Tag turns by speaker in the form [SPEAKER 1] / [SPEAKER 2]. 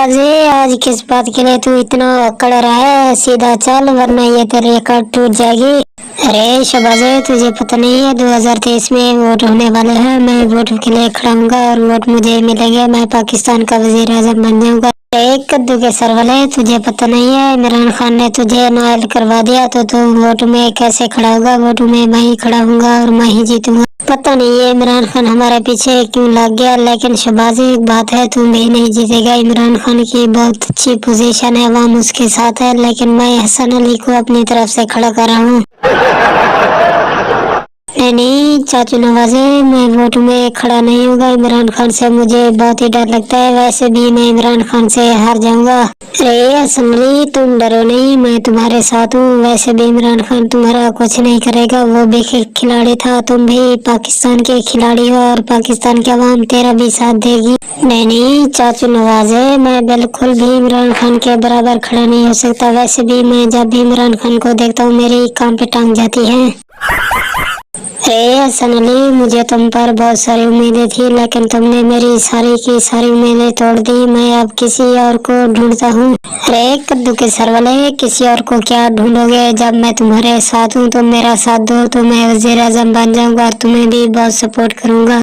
[SPEAKER 1] शबाज़े, आज किस बात के लिए तू इतना अकड़ रहा है? सीधा चल वरना ये तेरी अकड़ टूट जाएगी। अरे शबाज़े, तुझे पता नहीं है 2023 में वोट होने वाले हैं। मैं वोट के लिए खड़ा हूँगा और वोट मुझे मिलेंगे। मैं पाकिस्तान का वजीर आजम बन जाऊंगा। एक कद्दू के सर वाले, तुझे पता नहीं है इमरान खान ने तुझे नाअहल करवा दिया तो तू वोट में कैसे खड़ा होगा? वोट में मैं ही खड़ा हूँगा और मैं ही जीतूंगा। पता नहीं है इमरान खान हमारे पीछे क्यों लग गया, लेकिन शबाज़े एक बात है, तुम भी नहीं जीतेगा। इमरान खान की बहुत अच्छी पोजीशन है, अवाम उसके साथ है, लेकिन मैं हसन अली को अपनी तरफ से खड़ा कर रहा हूँ। नहीं चाचू नवाजे, मैं वोट में खड़ा नहीं होगा। इमरान खान से मुझे बहुत ही डर लगता है, वैसे भी मैं इमरान खान से हार जाऊंगा। अरे हसन अली, तुम डरो नहीं, मैं तुम्हारे साथ हूँ। वैसे भी इमरान खान तुम्हारा कुछ नहीं करेगा, वो भी खिलाड़ी था, तुम भी पाकिस्तान के खिलाड़ी हो और पाकिस्तान की आवाम तेरा भी साथ देगी। नहीं चाचू नवाजे, मैं बिल्कुल भी इमरान खान के बराबर खड़ा नहीं हो सकता। वैसे भी मैं जब भी इमरान खान को देखता हूँ मेरी काम पे टांग जाती है। अरे हसन अली, मुझे तुम पर बहुत सारी उम्मीदें थी, लेकिन तुमने मेरी सारी की सारी उम्मीदें तोड़ दी। मैं अब किसी और को ढूंढता हूँ। अरे कद्दू के सर वाले, किसी और को क्या ढूंढोगे? जब मैं तुम्हारे साथ हूँ तो मेरा साथ दो, तो मैं वजीर आजम बन जाऊंगा और तुम्हें भी बहुत सपोर्ट करूंगा।